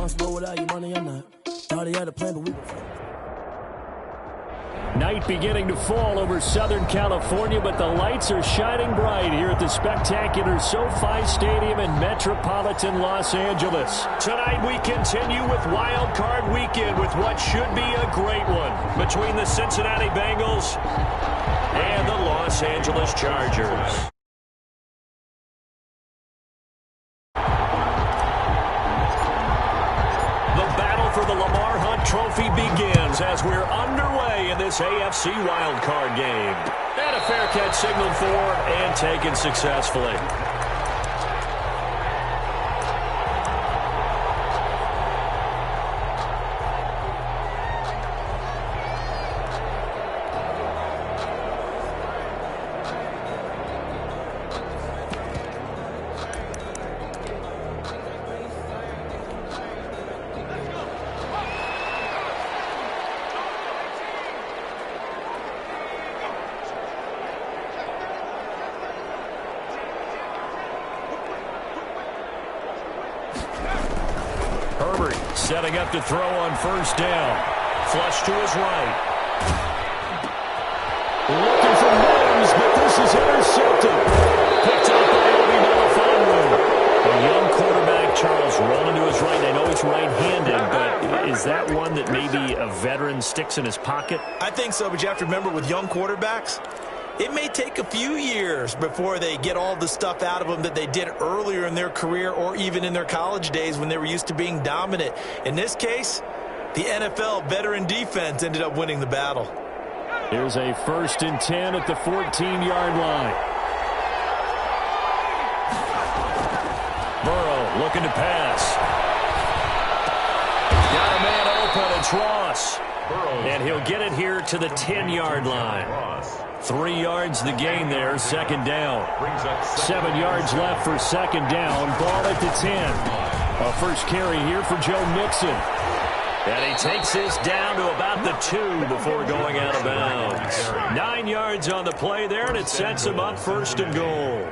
responsible without your money, I'm not. Already had a plan, but we were... Night beginning to fall over Southern California, but the lights are shining bright here at the spectacular SoFi Stadium in metropolitan Los Angeles. Tonight we continue with Wild Card Weekend with what should be a great one between the Cincinnati Bengals and the Los Angeles Chargers. For the Lamar Hunt Trophy begins as we're underway in this AFC wildcard game. And a fair catch signaled for and taken successfully. Setting up to throw on first down. Flush to his right. Looking for Williams, but this is intercepted. Picked up by Obi Melifonwu. A young quarterback, Charles, rolling to his right. I know he's right-handed, but is that one that maybe a veteran sticks in his pocket? I think so, but you have to remember with young quarterbacks, it may take a few years before they get all the stuff out of them that they did earlier in their career or even in their college days when they were used to being dominant. In this case, the NFL veteran defense ended up winning the battle. Here's a 1st and 10 at the 14-yard line. Burrow looking to pass. Got a man open. It's Ross. And he'll get it here to the 10-yard line. 3 yards the gain there, 2nd down. 7 yards left for 2nd down. Ball at the 10. A first carry here for Joe Mixon. And he takes this down to about the 2 before going out of bounds. 9 yards on the play there, and it sets him up 1st and goal.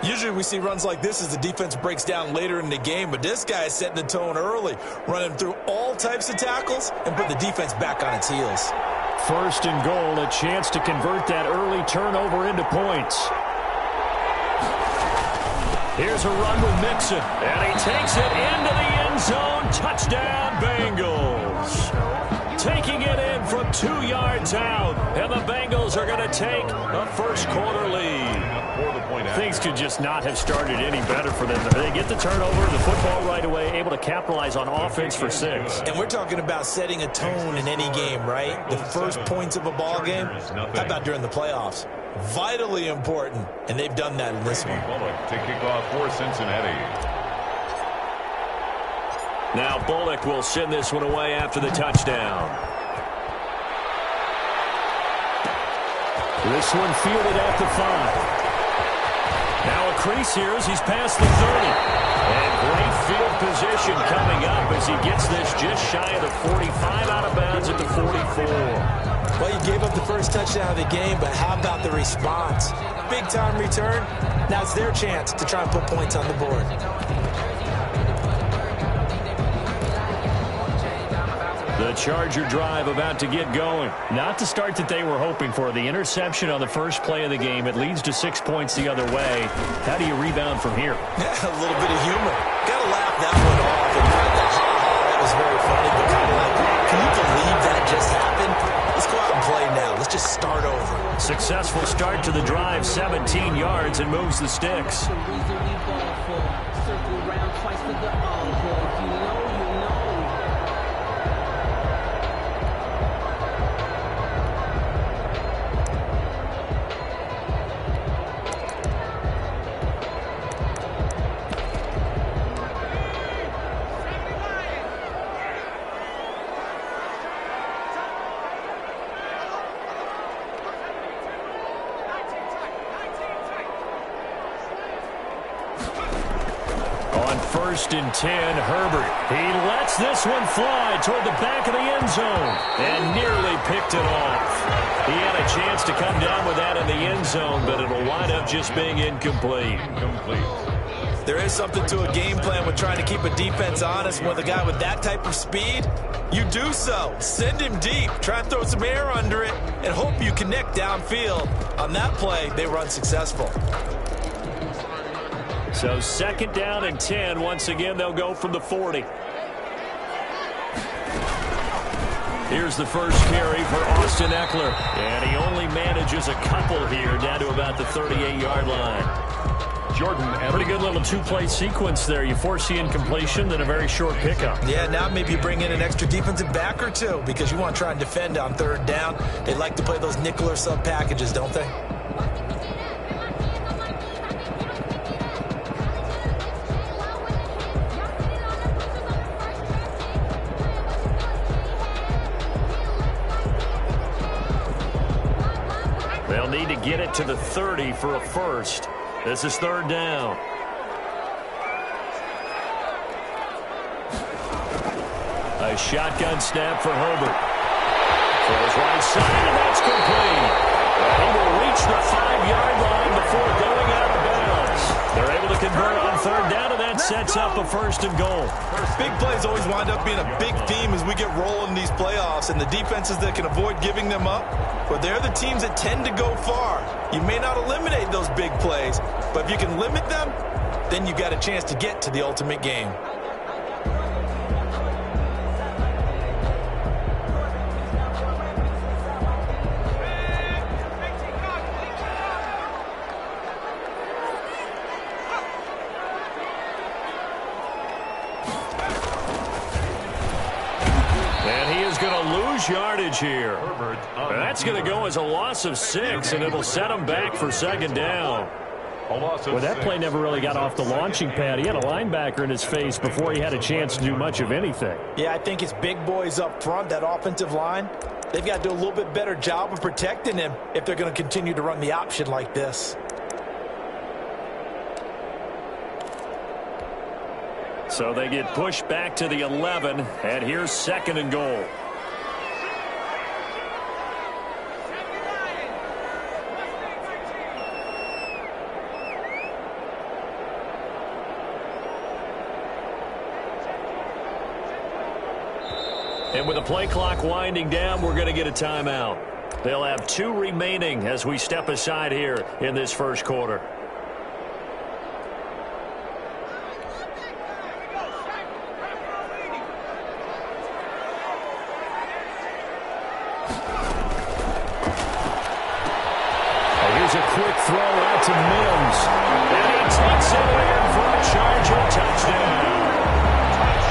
Usually we see runs like this as the defense breaks down later in the game, but this guy is setting the tone early, running through all types of tackles and put the defense back on its heels. 1st and goal, a chance to convert that early turnover into points. Here's a run with Mixon, and he takes it into the end zone. Touchdown, Bengals. Taking it in from 2 yards out, and the Bengals are going to take a first-quarter lead. Things could just not have started any better for them. They get the turnover, the football right away, able to capitalize on offense for 6. And we're talking about setting a tone in any game, right? The first points of a ball game. How about during the playoffs? Vitally important, and they've done that in this one. To kick off for Cincinnati. Now Bullock will send this one away after the touchdown. This one fielded at the 5. Now a crease here as he's past the 30. And great field position coming up as he gets this just shy of the 45, out of bounds at the 44. Well, you gave up the first touchdown of the game, but how about the response? Big-time return. Now it's their chance to try and put points on the board. The Charger drive about to get going. Not the start that they were hoping for. The interception on the first play of the game. It leads to 6 points the other way. How do you rebound from here? Yeah, a little bit of humor. Got to laugh that one off. And you had the ha-ha. That was very funny. But kind of like, can you believe that just happened? Let's go out and play now. Let's just start over. Successful start to the drive. 17 yards and moves the sticks. On 1st and 10, Herbert. He lets this one fly toward the back of the end zone and nearly picked it off. He had a chance to come down with that in the end zone, but it'll wind up just being incomplete. There is something to a game plan with trying to keep a defense honest. With a guy with that type of speed, you do so. Send him deep, try and throw some air under it, and hope you connect downfield. On that play, they were unsuccessful. So 2nd down and 10. Once again, they'll go from the 40. Here's the first carry for Austin Eckler. And he only manages a couple here, down to about the 38-yard line. Jordan. Pretty good little two-play sequence there. You force the incompletion, then a very short pickup. Yeah, now maybe you bring in an extra defensive back or two because you want to try and defend on 3rd down. They like to play those nickel or sub packages, don't they? They'll need to get it to the 30 for a first. This is 3rd down. A shotgun snap for Herbert. Throws right side, and that's complete. He will reach the 5-yard line before going out of bounds. They're able to convert on 3rd down, and that sets up a 1st and goal. Big plays always wind up being a big theme as we get rolling in these playoffs, and the defenses that can avoid giving them up, well, they're the teams that tend to go far. You may not eliminate those big plays, but if you can limit them, then you got a chance to get to the ultimate game. Yardage here. That's going to go as a loss of 6, and it'll set him back for 2nd down. Well, that play never really got off the launching pad. He had a linebacker in his face before he had a chance to do much of anything. Yeah, I think it's big boys up front, that offensive line. They've got to do a little bit better job of protecting him if they're going to continue to run the option like this. So they get pushed back to the 11, and here's 2nd and goal. And with the play clock winding down, we're going to get a timeout. They'll have 2 remaining as we step aside here in this first quarter. Here's a quick throw out to Mims. And he takes it in for a Charger touchdown.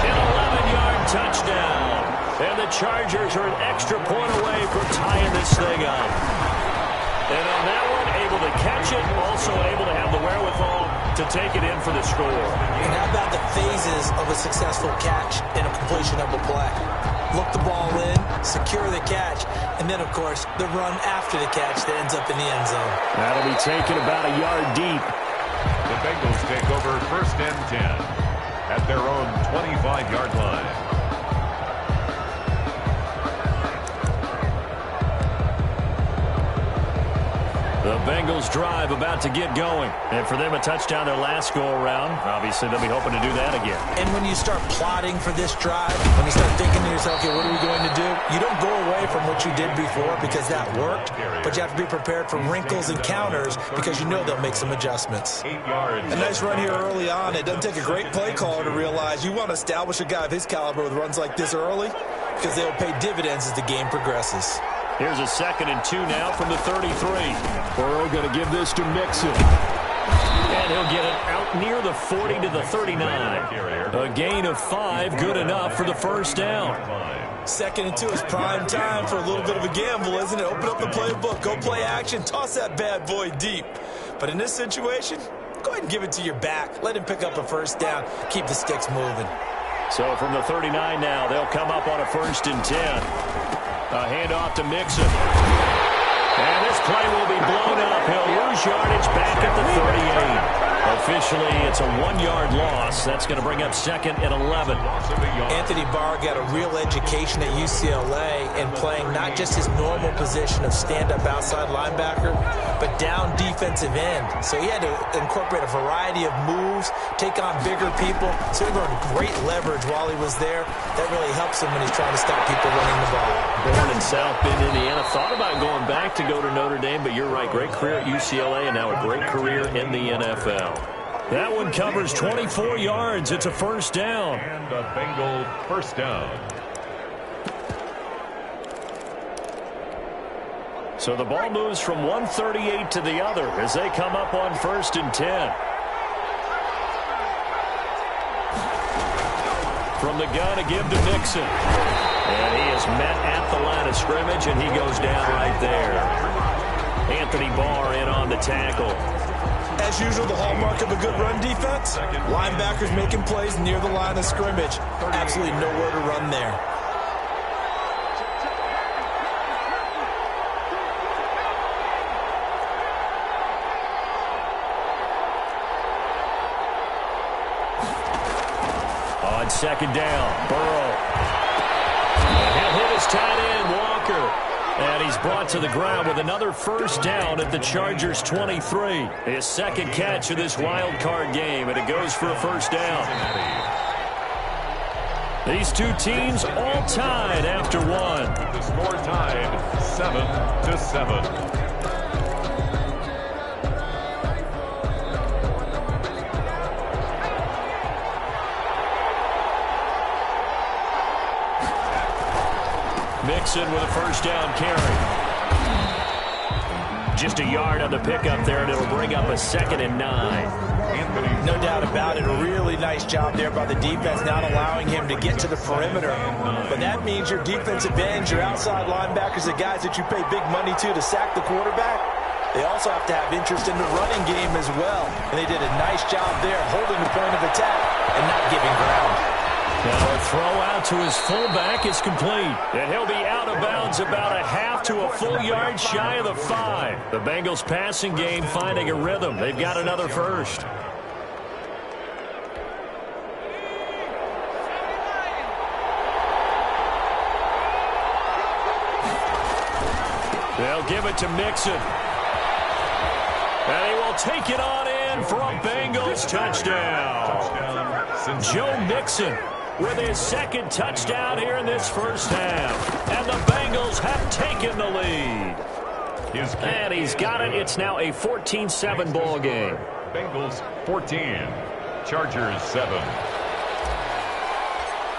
An 11-yard touchdown. And the Chargers are an extra point away from tying this thing up. And on that one, able to catch it, also able to have the wherewithal to take it in for the score. And how about the phases of a successful catch and a completion of a play? Look the ball in, secure the catch, and then, of course, the run after the catch that ends up in the end zone. That'll be taken about a yard deep. The Bengals take over 1st and 10 at their own 25-yard line. The Bengals drive about to get going. And for them, a touchdown their last go-around. Obviously, they'll be hoping to do that again. And when you start plotting for this drive, when you start thinking to yourself, okay, what are we going to do? You don't go away from what you did before because that worked, but you have to be prepared for wrinkles and counters because you know they'll make some adjustments. 8 yards. A nice run here early on. It doesn't take a great play caller to realize you want to establish a guy of his caliber with runs like this early because they'll pay dividends as the game progresses. Here's a 2nd and 2 now from the 33. Burrow going to give this to Mixon. And he'll get it out near the 40 to the 39. A gain of 5, good enough for the 1st down. 2nd and 2 is prime time for a little bit of a gamble, isn't it? Open up the playbook, go play action, toss that bad boy deep. But in this situation, go ahead and give it to your back. Let him pick up a 1st down, keep the sticks moving. So from the 39 now, they'll come up on a 1st and 10. A handoff to Mixon. And this play will be blown up. He'll lose yardage back at the 38. Officially, It's a 1-yard loss. That's going to bring up 2nd and 11. Anthony Barr got a real education at UCLA in playing not just his normal position of stand-up outside linebacker, but down defensive end. So he had to incorporate a variety of moves, take on bigger people. So he learned great leverage while he was there. That really helps him when he's trying to stop people running the ball. Born in South Bend, Indiana. Thought about going back to go to Notre Dame, but you're right. Great career at UCLA and now a great career in the NFL. That one covers 24 yards. It's a first down. And a Bengal first down. So the ball moves from 138 to the other as they come up on 1st and 10. From the gun, a give to Nixon. And he is met at the line of scrimmage, and he goes down right there. Anthony Barr in on the tackle. As usual, the hallmark of a good run defense, linebackers making plays near the line of scrimmage. Absolutely nowhere to run there. On 2nd down, Burrow. And he'll hit his tight end, Walker. And he's brought to the ground with another first down at the Chargers' 23. His 2nd catch of this wild card game, and it goes for a first down. These two teams all tied after one. The score tied 7-7. Mixon with a first down carry. Just a yard on the pickup there, and it'll bring up a 2nd and 9. No doubt about it. A really nice job there by the defense, not allowing him to get to the perimeter. But that means your defensive ends, your outside linebackers, the guys that you pay big money to sack the quarterback, they also have to have interest in the running game as well. And they did a nice job there holding the point of attack and not giving ground. Now a throw out to his fullback is complete. And he'll be out of bounds about a half to a full yard shy of the 5. The Bengals passing game finding a rhythm. They've got another first. They'll give it to Mixon. And he will take it on in for a Bengals touchdown. Joe Mixon with his 2nd touchdown here in this first half. And the Bengals have taken the lead. And he's got it. It's now a 14-7 ball game. Bengals 14, Chargers 7.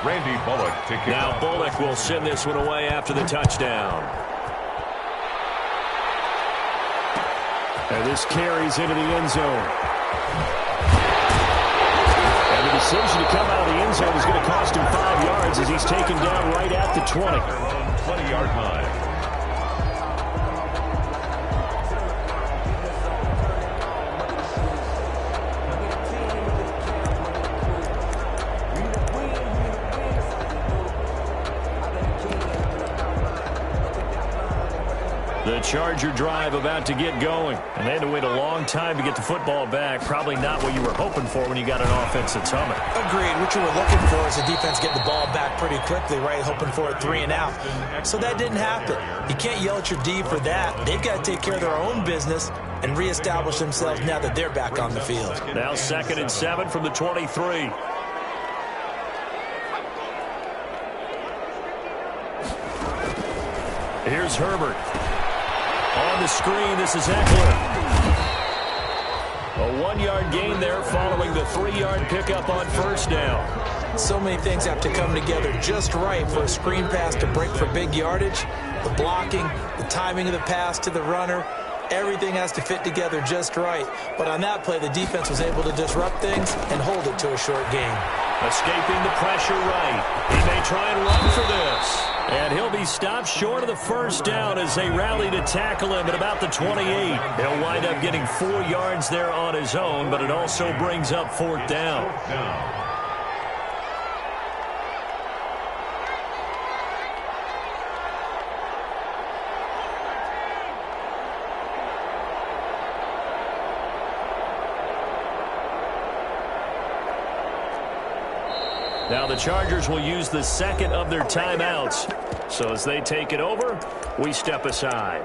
Randy Bullock to kick Now off. Bullock will send this one away after the touchdown. And this carries into the end zone. And the decision to come out of the end zone is going to cost him 5 yards as he's taken down right at the 20. 20-yard line. The Charger drive about to get going. And they had to wait a long time to get the football back. Probably not what you were hoping for when you got an offense that's humming. Agreed. What you were looking for is the defense getting the ball back pretty quickly, right? Hoping for a 3 and out. So that didn't happen. You can't yell at your D for that. They've got to take care of their own business and reestablish themselves now that they're back on the field. Now 2nd and 7 from the 23. Here's Herbert. On the screen, this is Eckler. A 1-yard gain there following the 3-yard pickup on first down. So many things have to come together just right for a screen pass to break for big yardage. The blocking, the timing of the pass to the runner, everything has to fit together just right. But on that play, the defense was able to disrupt things and hold it to a short gain. Escaping the pressure right. He may try and run for this. And he'll be stopped short of the first down as they rally to tackle him at about the 28. He'll wind up getting 4 yards there on his own, but it also brings up 4th down. Now the Chargers will use the second of their timeouts. So as they take it over, we step aside.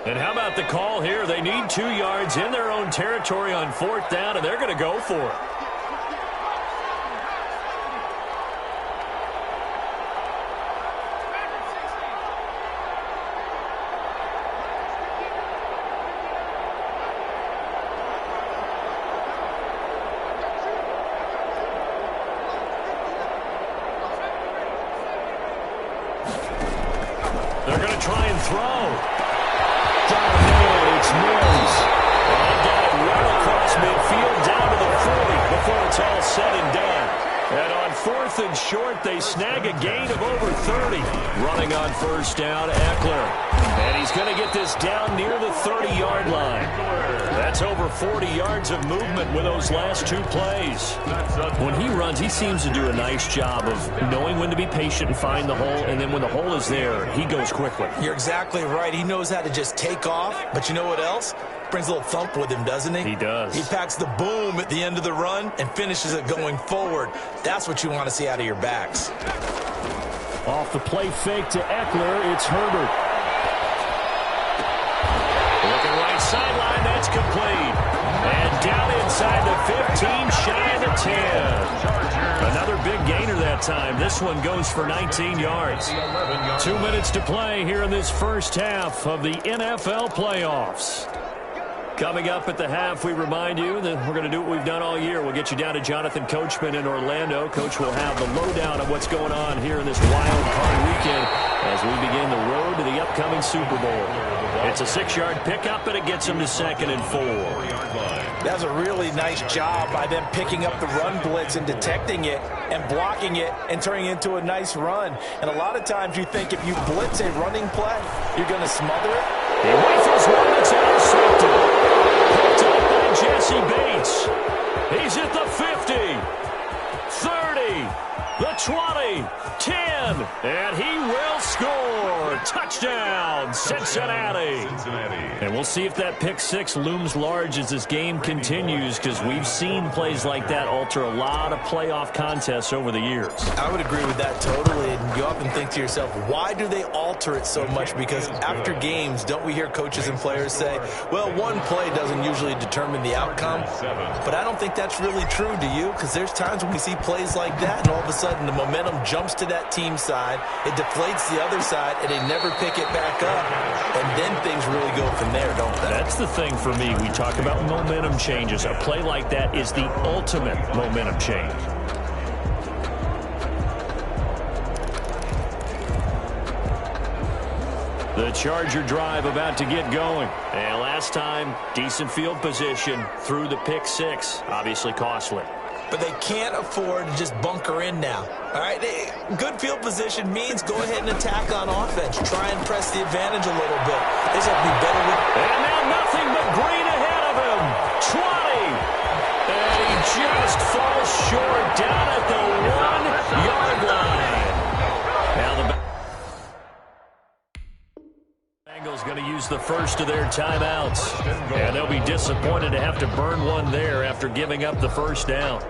And how about the call here? They need 2 yards in their own territory on 4th down, and they're going to go for it. They're going to try and throw. Downfield, it's Mills. And they got it right across midfield down to the 40 before it's all said and done. And on 4th and short, they snag a gain of over 30. Running on 1st down, Eckler. And he's going to get this down near the 30-yard line. That's over 40 yards of movement with those last 2 plays. When he runs, he seems to do a nice job of knowing when to be patient and find the hole, and then when the hole is there, he goes quickly. You're exactly right. He knows how to just take off, but you know what else? Brings a little thump with him, doesn't he? He does. He packs the boom at the end of the run and finishes it going forward. That's what you want to see out of your backs. Off the play fake to Eckler, it's Herbert. Looking right sideline, that's complete. And down inside the 15, shy of the 10. Another big gainer that time. This one goes for 19 yards. 2 minutes to play here in this first half of the NFL playoffs. Coming up at the half, we remind you that we're going to do what we've done all year. We'll get you down to Jonathan Coachman in Orlando. Coach will have the lowdown of what's going on here in this wild card weekend as we begin the road to the upcoming Super Bowl. It's a 6-yard pickup, and it gets them to 2nd and 4. That's a really nice job by them picking up the run blitz and detecting it and blocking it and turning it into a nice run. And a lot of times you think if you blitz a running play, you're going to smother it. He rifles one that's intercepted. Picked up by Jesse Bates. He's at the 50, 30, the 20, 10, and he will score. Touchdown, Cincinnati. And we'll see if that pick 6 looms large as this game continues, because we've seen plays like that alter a lot of playoff contests over the years. I would agree with that totally, and you often think to yourself, why do they alter it so much? Because after games, don't we hear coaches and players say, well, one play doesn't usually determine the outcome? But I don't think that's really true, do you? Because there's times when we see plays like that, and all of a sudden the momentum jumps to that team side, it deflates the other side, and they never pick it back up. And then things really go from there, don't they? That's the thing for me. We talk about momentum changes. A play like that is the ultimate momentum change. The Charger drive about to get going. And last time, decent field position through the pick 6. Obviously costly. But they can't afford to just bunker in now. All right, good field position means go ahead and attack on offense. Try and press the advantage a little bit. They just have to be better with. And now nothing but green ahead of him. 20. And he just falls short down at the 1-yard line. Now the Bengals going to use the first of their timeouts. And they'll be disappointed to have to burn one there after giving up the first down.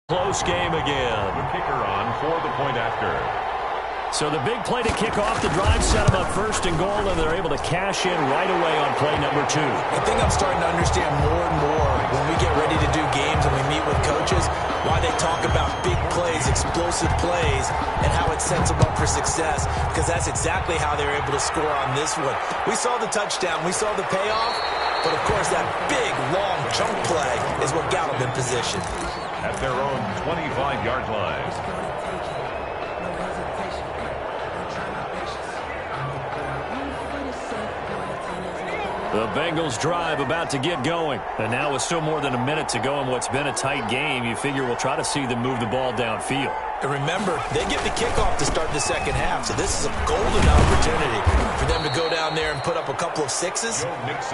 Close game again. The kicker on for the point after. So the big play to kick off the drive set them up 1st and goal, and they're able to cash in right away on play number 2. I think I'm starting to understand more and more when we get ready to do games and we meet with coaches why they talk about big plays, explosive plays, and how it sets them up for success, because that's exactly how they're able to score on this one. We saw the touchdown. We saw the payoff. But, of course, that big, long chunk play is what got them in position. At their own 25-yard line. The Bengals drive about to get going. And now with still more than a minute to go in what's been a tight game, you figure we'll try to see them move the ball downfield. And remember, they get the kickoff to start the second half, so this is a golden opportunity for them to go down there and put up a couple of sixes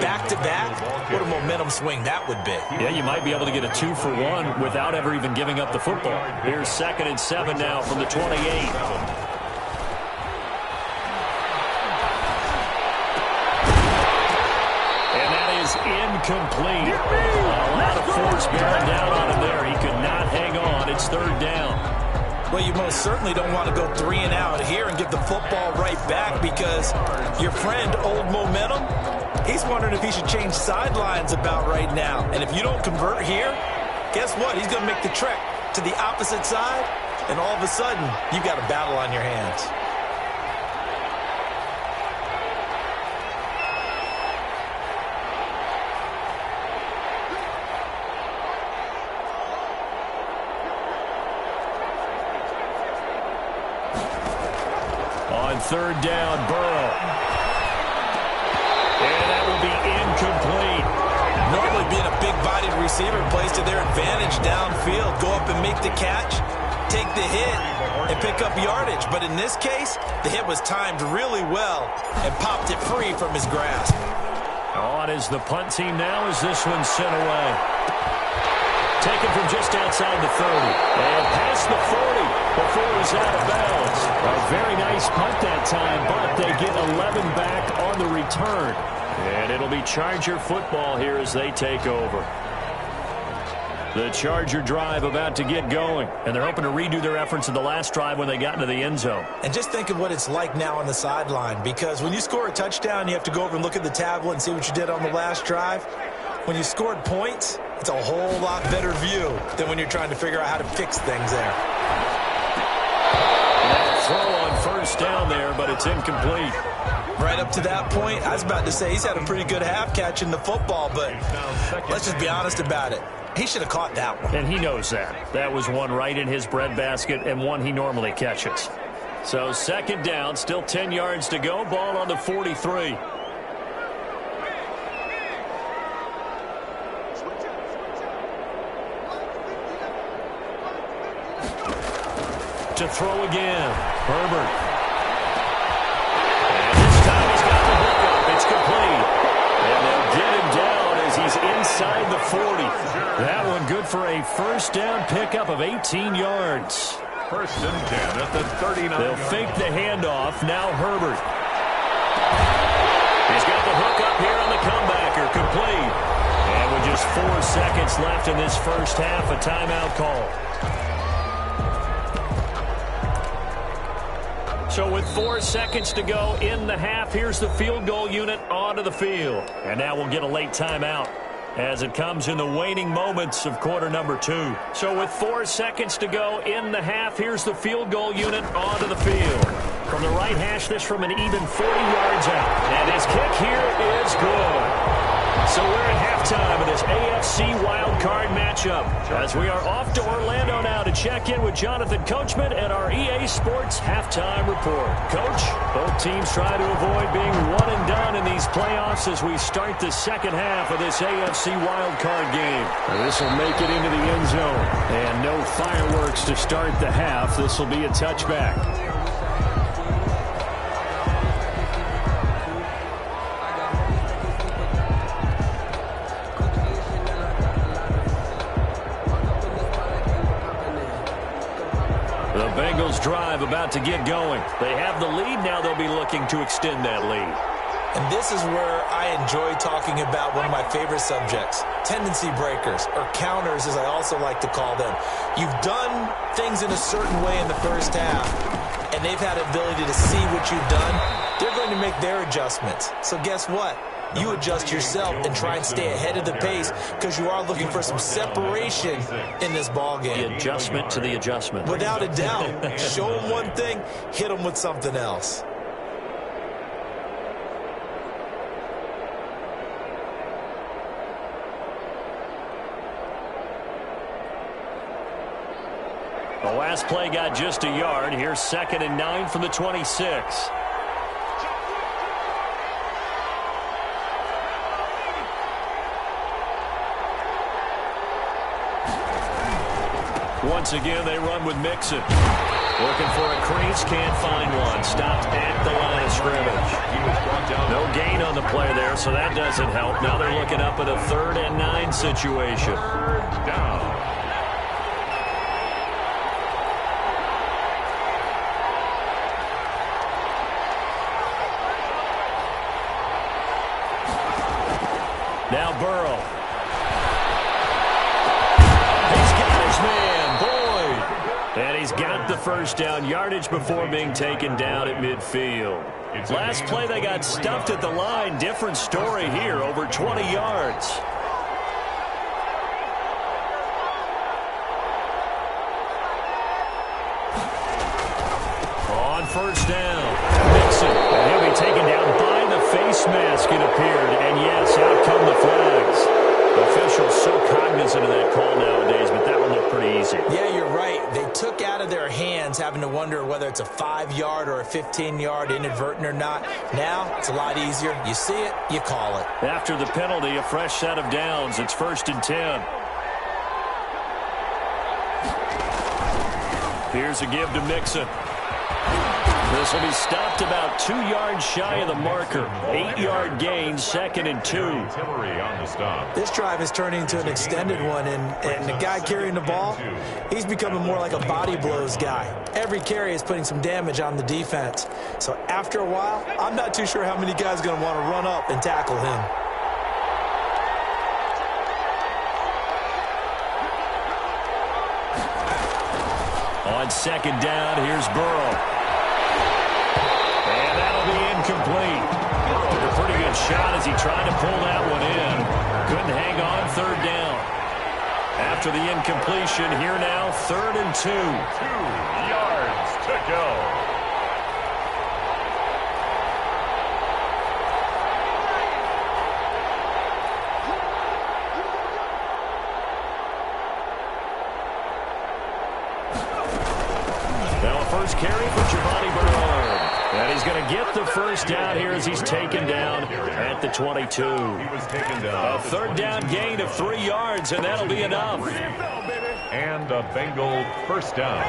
back-to-back. What a momentum swing that would be. Yeah, you might be able to get a 2-for-1 without ever even giving up the football. Here's 2nd and 7 now from the 28. Incomplete. A lot of force bearing down on him there. He could not hang on. It's 3rd down. Well, you most certainly don't want to go 3 and out here and give the football right back because your friend, Old Momentum, he's wondering if he should change sidelines about right now. And if you don't convert here, guess what? He's going to make the trek to the opposite side, and all of a sudden, you've got a battle on your hands. On 3rd down, Burrow. And that will be incomplete. Normally being a big-bodied receiver plays to their advantage downfield. Go up and make the catch, take the hit, and pick up yardage. But in this case, the hit was timed really well and popped it free from his grasp. On is the punt team now as this one's sent away. Taken from just outside the 30. And past the 40 before it was out of bounds. A very nice punt that time, but they get 11 back on the return. And it'll be Charger football here as they take over. The Charger drive about to get going. And they're hoping to redo their efforts in the last drive when they got into the end zone. And just think of what it's like now on the sideline. Because when you score a touchdown, you have to go over and look at the tablet and see what you did on the last drive. When you scored points, it's a whole lot better view than when you're trying to figure out how to fix things there. That throw on 1st down there, but it's incomplete. Right up to that point, I was about to say he's had a pretty good half catching the football, but let's just be honest about it. He should have caught that one. And he knows that. That was one right in his breadbasket and one he normally catches. So 2nd down, still 10 yards to go. Ball on the 43. To throw again. Herbert. And this time he's got the hook up. It's complete. And they'll get him down as he's inside the 40. That one good for a 1st down pickup of 18 yards. 1st and 10 at the 39. They'll fake the handoff. Now Herbert. He's got the hook up here on the comebacker. Complete. And with just 4 seconds left in this 1st half, a timeout call. So with 4 seconds to go in the half, here's the field goal unit onto the field. And now we'll get a late timeout as it comes in the waning moments of quarter number 2. So with 4 seconds to go in the half, here's the field goal unit onto the field. From the right hash, this from an even 40 yards out. And his kick here is good. So we're at halftime of this AFC wildcard matchup as we are off to Orlando now to check in with Jonathan Coachman and our EA Sports halftime report. Coach, both teams try to avoid being one and done in these playoffs as we start the 2nd half of this AFC wildcard game. This will make it into the end zone. And no fireworks to start the half. This will be a touchback. Bengals drive about to get going. They have the lead. Now they'll be looking to extend that lead. And this is where I enjoy talking about one of my favorite subjects, tendency breakers, or counters as I also like to call them. You've done things in a certain way in the 1st half, and they've had the ability to see what you've done. They're going to make their adjustments. So guess what? You adjust yourself and try and stay ahead of the pace because you are looking for some separation in this ball game. The adjustment to the adjustment. Without a doubt. Show them one thing, hit them with something else. The last play got just a yard. Here's 2nd and 9 from the 26. Once again, they run with Mixon. Looking for a crease, can't find one. Stopped at the line of scrimmage. No gain on the play there, so that doesn't help. Now they're looking up at a 3rd and 9 situation. Third down. Now Burrow. He's got his man, Boyd. And he's got the first down yardage before being taken down at midfield. Last play they got stuffed at the line. Different story here, over 20 yards. On first down, Mixon. And he'll be taken down by the face mask, it appeared. And yes, out come the flags. Officials so cognizant of that call nowadays, but that one looked pretty easy. Yeah, you're right. They took out of their hands having to wonder whether it's a 5-yard or a 15-yard inadvertent or not. Now, it's a lot easier. You see it, you call it. After the penalty, a fresh set of downs. It's 1st and 10. Here's a give to Mixon. This will be stopped about 2 yards shy of the marker. 8-yard gain, 2nd and 2. This drive is turning into an extended one, and the guy carrying the ball, he's becoming more like a body blows guy. Every carry is putting some damage on the defense. So after a while, I'm not too sure how many guys are going to want to run up and tackle him. On 2nd down, here's Burrow. And that'll be incomplete. A pretty good shot as he tried to pull that one in. Couldn't hang on 3rd down. After the incompletion, here now, 3rd and 2. 2 yards to go. Now a first carry for Giovanni Bernard. And he's going to get the first down here as he's taken down at the 22. He was taken down. A 3rd down gain of 3 yards, and that'll be enough. And a Bengal first down.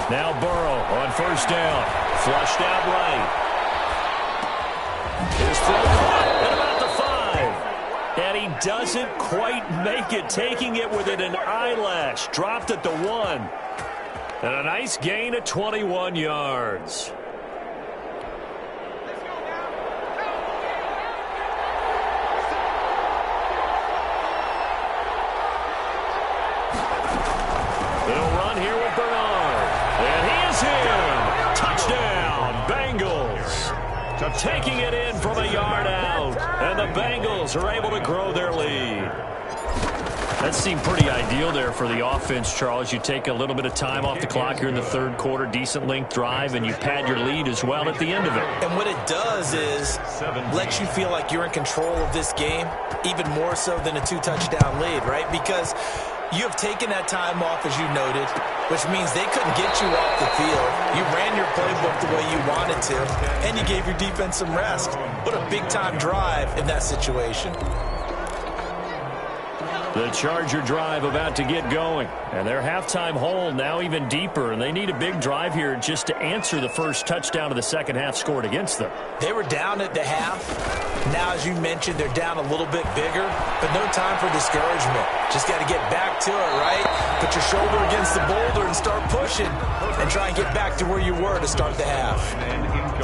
Now Burrow on first down. Flushed out right. His throw caught at about the 5. And he doesn't quite make it, taking it within an eyelash. Dropped at the 1. And a nice gain of 21 yards. They'll run here with Bernard. And he is in. Touchdown, Bengals. Taking it in from a yard out. And the Bengals are able to grow their lead. That seemed pretty ideal there for the offense, Charles. You take a little bit of time off the clock here in the 3rd quarter, decent length drive, and you pad your lead as well at the end of it. And what it does is lets you feel like you're in control of this game, even more so than a 2-touchdown lead, right? Because you have taken that time off, as you noted, which means they couldn't get you off the field. You ran your playbook the way you wanted to, and you gave your defense some rest. What a big-time drive in that situation. The Charger drive about to get going. And their halftime hole now even deeper. And they need a big drive here just to answer the first touchdown of the second half scored against them. They were down at the half. Now, as you mentioned, they're down a little bit bigger. But no time for discouragement. Just got to get back to it, right? Put your shoulder against the boulder and start pushing. And try and get back to where you were to start the half.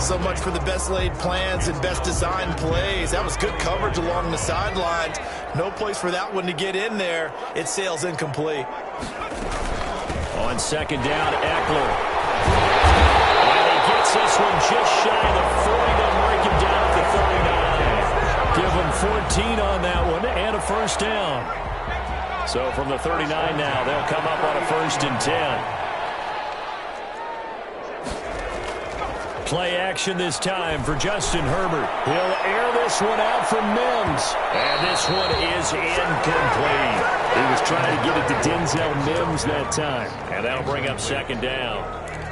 So much for the best laid plans and best designed plays. That was good coverage along the sidelines. No place for that one to get in there. It sails incomplete. On second down, Eckler. And he gets this one just shy of the 40. They'll break him down at the 39. Give him 14 on that one and a first down. So from the 39 now, they'll come up on a 1st and 10. Play action this time for Justin Herbert. He'll air this one out for Mims. And this one is incomplete. He was trying to get it to Denzel Mims that time. And that'll bring up second down.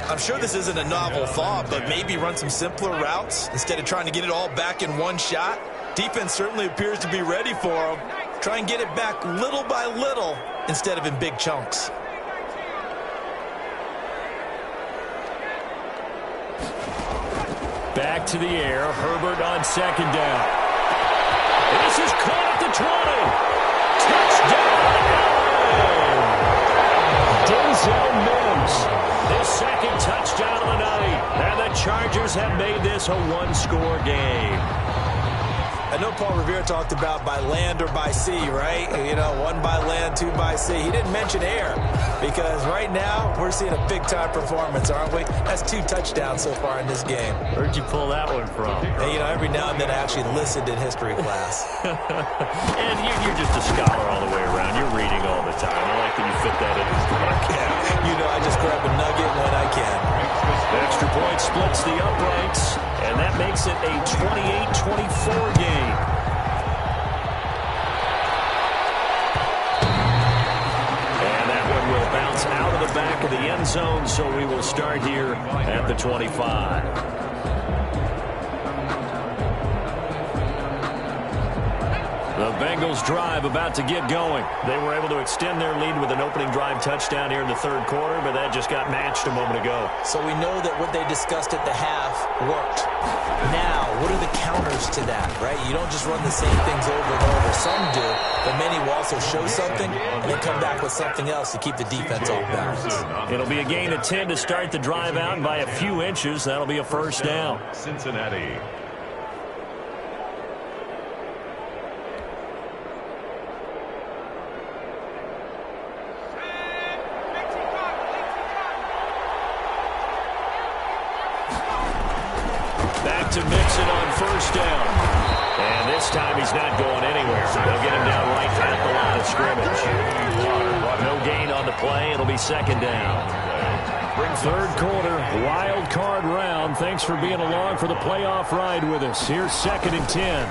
I'm sure this isn't a novel thought, but maybe run some simpler routes instead of trying to get it all back in one shot. Defense certainly appears to be ready for him. Try and get it back little by little instead of in big chunks. Back to the air. Herbert on second down. This is caught at the 20. Touchdown! Denzel Mims. His second touchdown of the night. And the Chargers have made this a one-score game. I know Paul Revere talked about by land or by sea, right? You know, one by land, two by sea. He didn't mention air because right now we're seeing a big-time performance, aren't we? That's 2 touchdowns so far in this game. Where'd you pull that one from? Hey, you know, every now and then I actually listened in history class. And you're just a scholar all the way around. You're reading all the time. I like that you fit that in. You know, I just grab a nugget when I can. The extra point splits the uprights, and that makes it a 28-24 game. And that one will bounce out of the back of the end zone, so we will start here at the 25. The Bengals drive about to get going. They were able to extend their lead with an opening drive touchdown here in the third quarter, but that just got matched a moment ago. So we know that what they discussed at the half worked. Now, what are the counters to that, right? You don't just run the same things over and over. Some do, but many will also show something and then come back with something else to keep the defense off balance. It'll be a gain of 10 to start the drive out, and by a few inches, that'll be a first down. Cincinnati. To Mixon on first down. And this time he's not going anywhere. They'll get him down right at the line of scrimmage. No gain on the play. It'll be second down. Third quarter, wild card round. Thanks for being along for the playoff ride with us. Here's second and 10.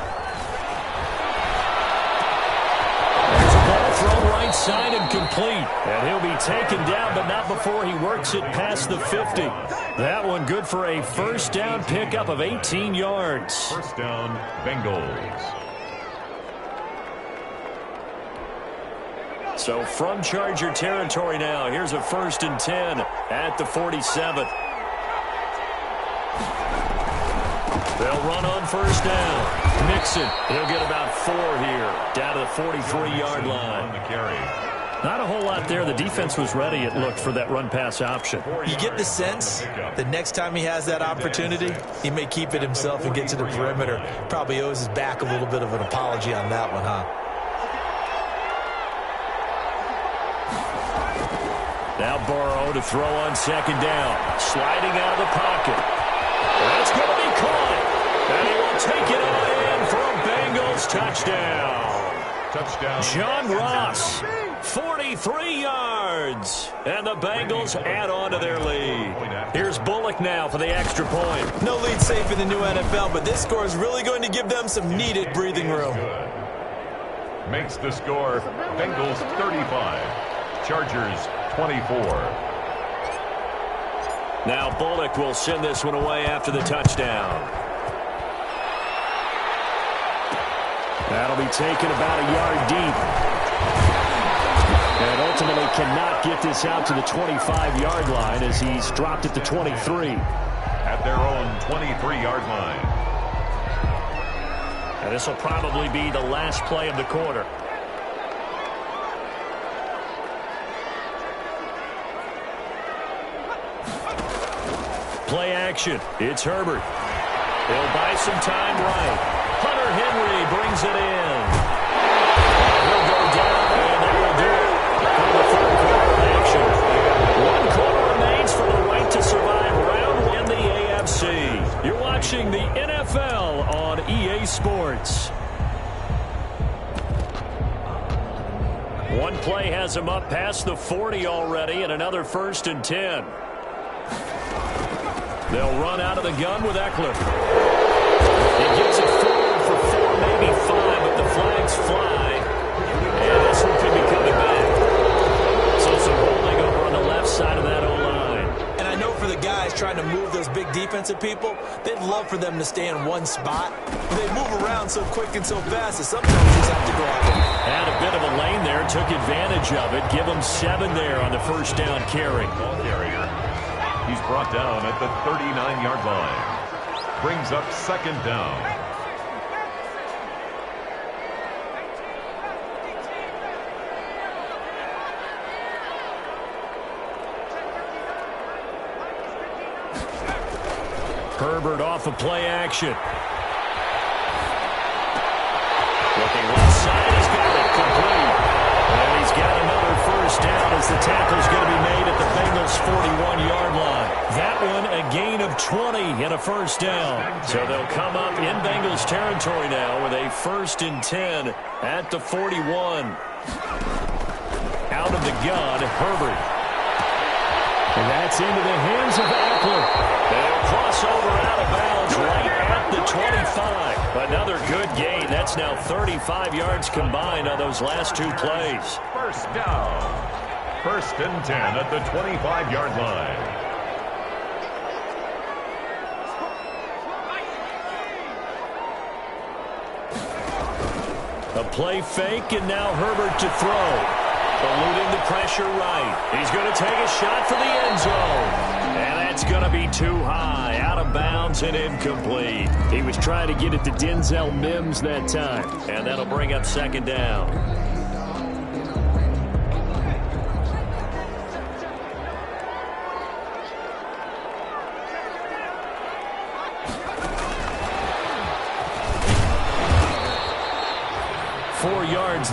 There's a ball thrown right side and complete. And he'll be taken down, but not before he works it past the 50. That one good for a first down pickup of 18 yards. First down, Bengals. So from Charger territory now, here's a first and 10 at the 47. They'll run on first down. Mixon, he'll get about 4 here, down to the 43-yard line. On the carry. Not a whole lot there. The defense was ready, it looked, for that run-pass option. You get the sense that next time he has that opportunity, he may keep it himself and get to the perimeter. Probably owes his back a little bit of an apology on that one, huh? Now Burrow to throw on second down. Sliding out of the pocket. That's going to be caught. And he will take it on in for a Bengals touchdown. Touchdown. John Ross. 43 yards. And the Bengals add on to their lead. Here's Bullock now for the extra point. No lead safe in the new NFL, but this score is really going to give them some needed breathing room. Makes the score Bengals 35, Chargers 24. Now Bullock will send this one away after the touchdown. That'll be taken about a yard deep. And ultimately cannot get this out to the 25-yard line as he's dropped it to 23. At their own 23-yard line. And this will probably be the last play of the quarter. Play action. It's Herbert. He'll buy some time right. Hunter Henry brings it in. He'll go down, and that will do it. The third quarter action. 1 quarter remains for the right to survive round 1 in the AFC. You're watching the NFL on EA Sports. One play has him up past the 40 already, and another first and 10. They'll run out of the gun with Eckler. He gets it forward for 4, maybe 5, but the flags fly. And this one could be coming back. So some holding over on the left side of that O-line. And I know for the guys trying to move those big defensive people, they'd love for them to stay in one spot. But they move around so quick and so fast that sometimes you just have to grab them. Had a bit of a lane there, took advantage of it. Give them 7 there on the first down carry. Ball carrier. He's brought down at the 39-yard line. Brings up second down. Herbert off of play action. Looking left side, he's got it complete. And he's got another first down as the tackle's going to be made at the Bengals' 41-yard line. That one a gain of 20 and a first down. So they'll come up in Bengals territory now with a 1st and 10 at the 41. Out of the gun, Herbert. And that's into the hands of Eckler. They'll cross over out of bounds right at the 25. Another good gain. That's now 35 yards combined on those last 2 plays. First down. 1st and 10 at the 25-yard line. A play fake, and now Herbert to throw. Eluding the pressure right. He's going to take a shot for the end zone. And that's going to be too high. Out of bounds and incomplete. He was trying to get it to Denzel Mims that time. And that'll bring up second down.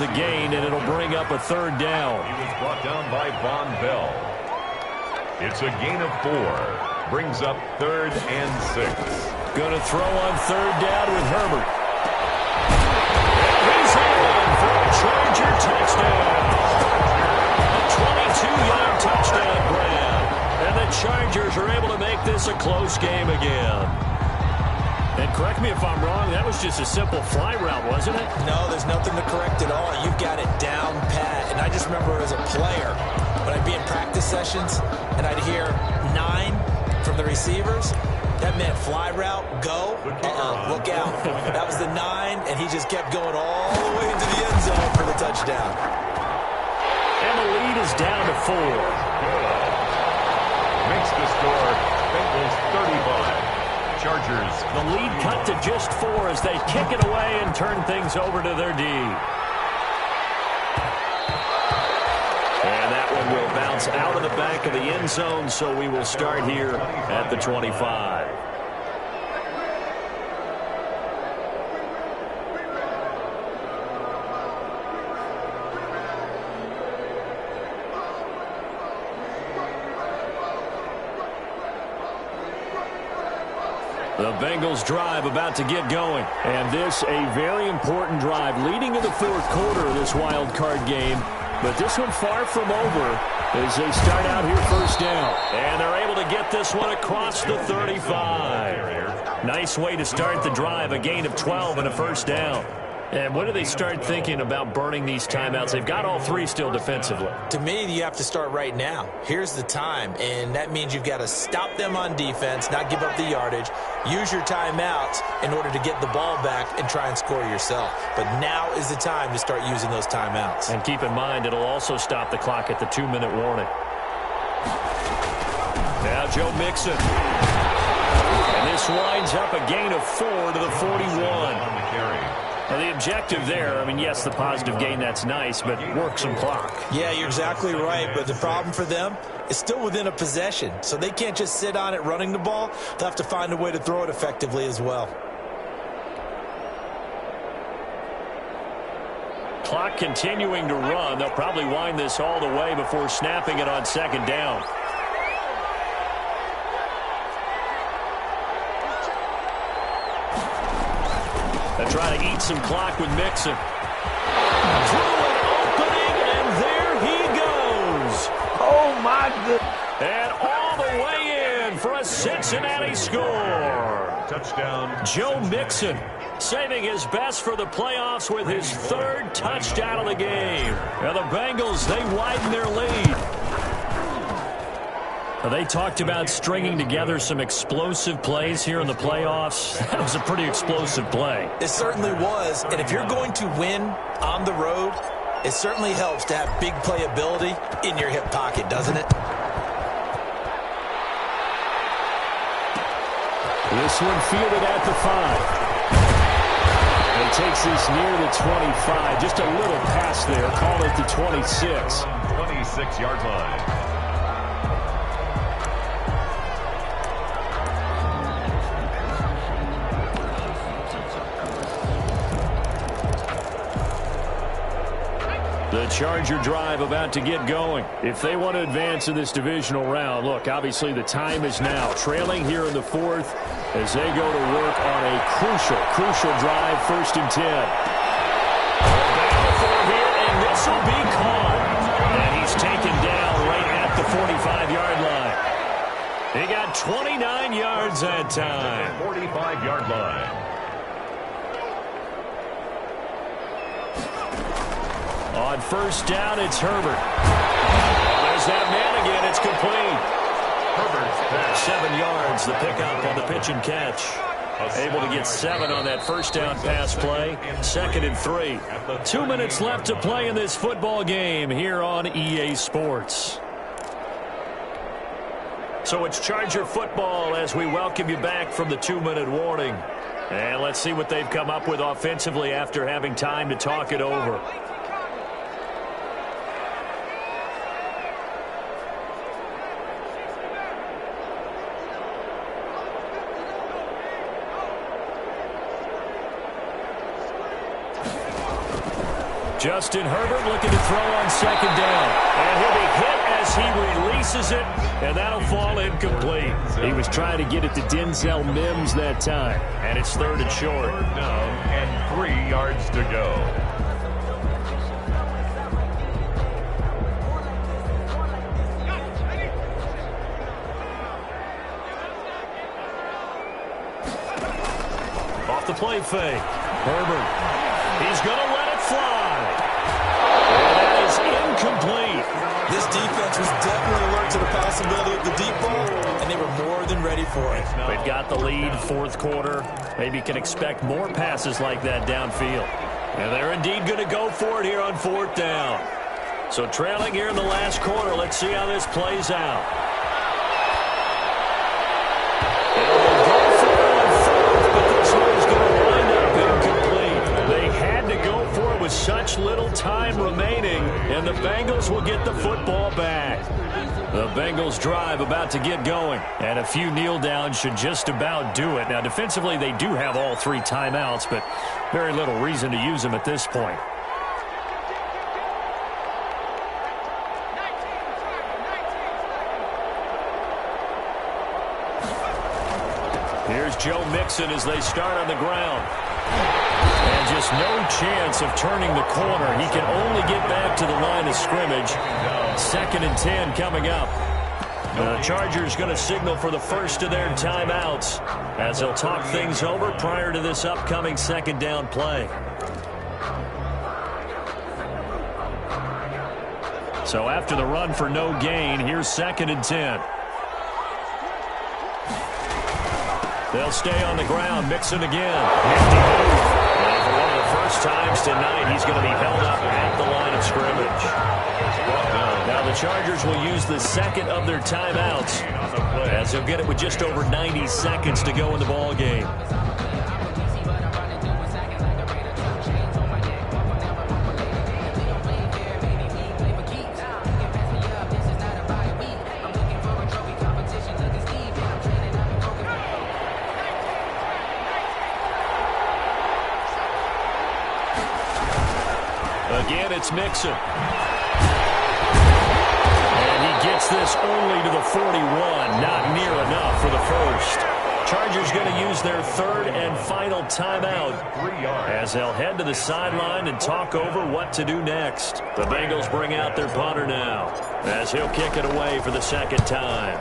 The gain, and it'll bring up a 3rd down. He was brought down by Von Bell. It's a gain of 4. Brings up 3rd and 6. Going to throw on 3rd down with Herbert. He's in for a Charger touchdown. A 22-yard touchdown grab. And the Chargers are able to make this a close game again. And correct me if I'm wrong, that was just a simple fly route, wasn't it? No, there's nothing to correct at all. You've got it down pat. And I just remember as a player, when I'd be in practice sessions and I'd hear 9 from the receivers, that meant fly route, go, look out. That was the 9, and he just kept going all the way into the end zone for the touchdown. And the lead is down to 4. Makes the score Bengals 35. Chargers. The lead cut to just 4 as they kick it away and turn things over to their D. And that one will bounce out of the back of the end zone, so we will start here at the 25. The Bengals drive about to get going. And this a very important drive leading to the 4th quarter of this wild card game. But this one far from over as they start out here first down. And they're able to get this one across the 35. Nice way to start the drive. A gain of 12 and a first down. And when do they start thinking about burning these timeouts? They've got all 3 still defensively. To me, you have to start right now. Here's the time, and that means you've got to stop them on defense, not give up the yardage, use your timeouts in order to get the ball back and try and score yourself. But now is the time to start using those timeouts. And keep in mind, it'll also stop the clock at the 2-minute warning. Now Joe Mixon. And this winds up a gain of 4 to the 41. On the carry. And the objective there, I mean, yes, the positive gain, that's nice, but work some clock. Yeah, you're exactly right, but the problem for them is still within a possession, so they can't just sit on it running the ball. They'll have to find a way to throw it effectively as well. Clock continuing to run. They'll probably wind this all the way before snapping it on 2nd down. They're trying to eat some clock with Mixon. Through an opening, and there he goes. Oh, my goodness. And all the way in for a the Cincinnati score. Touchdown. Joe Mixon saving his best for the playoffs with his third touchdown of the game. And the Bengals, they widen their lead. They talked about stringing together some explosive plays here in the playoffs. That was a pretty explosive play. It certainly was. And if you're going to win on the road, it certainly helps to have big playability in your hip pocket, doesn't it? This one fielded at the 5. And takes this near the 25. Just a little pass there. Call it the 26. 26-yard line. The Charger drive about to get going. If they want to advance in this divisional round, look, obviously the time is now. Trailing here in the 4th as they go to work on a crucial drive, 1st and 10. Battle for here, and this will be caught. And he's taken down right at the 45-yard line. He got 29 yards that time. 45-yard line. On 1st down, it's Herbert. There's that man again. It's complete. Herbert, 7 yards, the pickup on the pitch and catch. Able to get 7 on that 1st down pass play. 2nd and 3. 2 minutes left to play in this football game here on EA Sports. So it's Charger football as we welcome you back from the 2-minute warning. And let's see what they've come up with offensively after having time to talk it over. Justin Herbert looking to throw on 2nd down. And he'll be hit as he releases it, and that'll fall incomplete. He was trying to get it to Denzel Mims that time, and it's 3rd and short. Down and 3 yards to go. Off the play fake. Herbert. He's going to let it fly. Incomplete. This defense was definitely alert to the possibility of the deep ball, and they were more than ready for it. They've got the lead, 4th quarter. Maybe you can expect more passes like that downfield. And they're indeed going to go for it here on 4th down. So trailing here in the last quarter, let's see how this plays out. And they'll go for it on 4th, but this one's going to wind up incomplete. They had to go for it with such little time remaining, and the Bengals will get the football back. The Bengals drive about to get going, and a few kneel downs should just about do it. Now, defensively, they do have all 3 timeouts, but very little reason to use them at this point. Here's Joe Mixon as they start on the ground. And just no chance of turning the corner. He can only get back to the line of scrimmage. 2nd and 10 coming up. The Chargers going to signal for the first of their timeouts as they'll talk things over prior to this upcoming 2nd down play. So after the run for no gain, here's 2nd and 10. They'll stay on the ground. Mixon again. And for one of the first times tonight, he's going to be held up at the line of scrimmage. Now the Chargers will use the 2nd of their timeouts as they'll get it with just over 90 seconds to go in the ball game. Again, it's Mixon. And he gets this only to the 41. Not near enough for the first. Chargers going to use their 3rd and final timeout as they'll head to the sideline and talk over what to do next. The Bengals bring out their punter now as he'll kick it away for the 2nd time.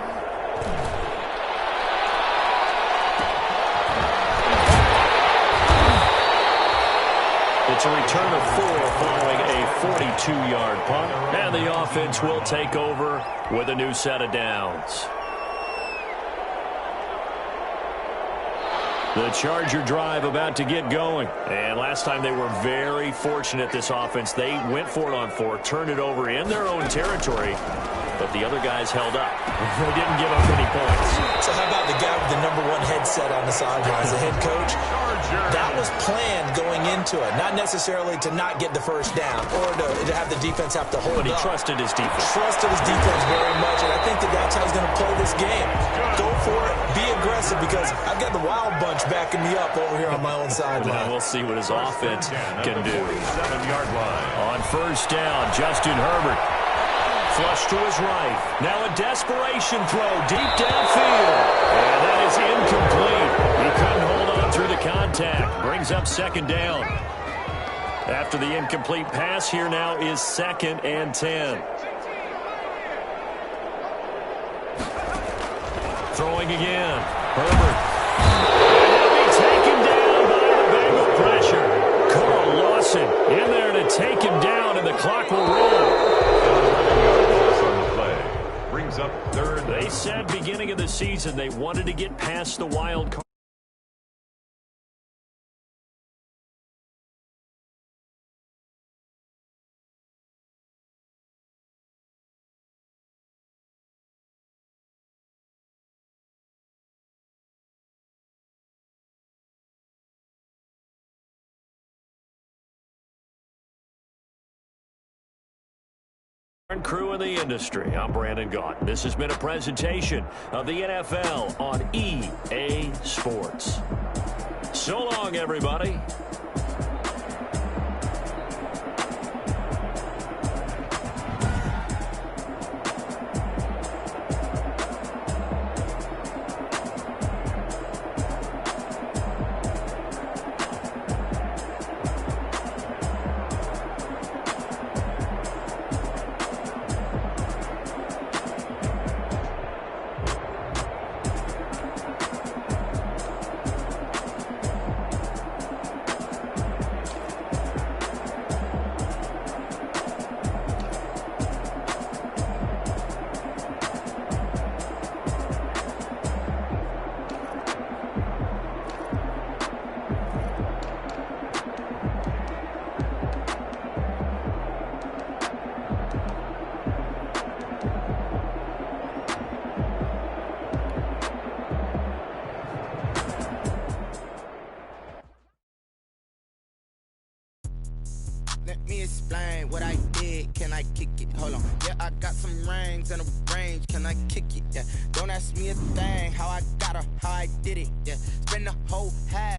It's a return of 4 following a 42-yard punt. And the offense will take over with a new set of downs. The Charger drive about to get going. And last time they were very fortunate, this offense. They went for it on 4, turned it over in their own territory, but the other guys held up. They didn't give up any points. So how about the guy with the #1 headset on the sidelines, the head coach? That was planned going into it, not necessarily to not get the first down or to have the defense have to hold But he up. trusted his defense. Trusted his defense very much, and I think that's how he's going to play this game. Go for it, be aggressive, because I've got the wild bunch backing me up over here on my own sideline. Well, we'll see what his offense can do. 47-yard line. On first down, Justin Herbert. Flush to his right. Now a desperation throw deep downfield. And that is incomplete. He couldn't hold on through the contact. Brings up second down. After the incomplete pass, here now is 2nd and 10. Throwing again. Herbert. And he'll be taken down by the Bengal pressure. Carl Lawson in there to take him down, and the clock will roll. Brings up 3rd. They said beginning of the season they wanted to get past the wild card. Crew in the industry. I'm Brandon Gott. This has been a presentation of the NFL on EA Sports. So long, everybody. Let me explain what I did. Can I kick it? Hold on. Yeah, I got some rings and a range. Can I kick it? Yeah. Don't ask me a thing. How I got her, how I did it. Yeah. Spend the whole half.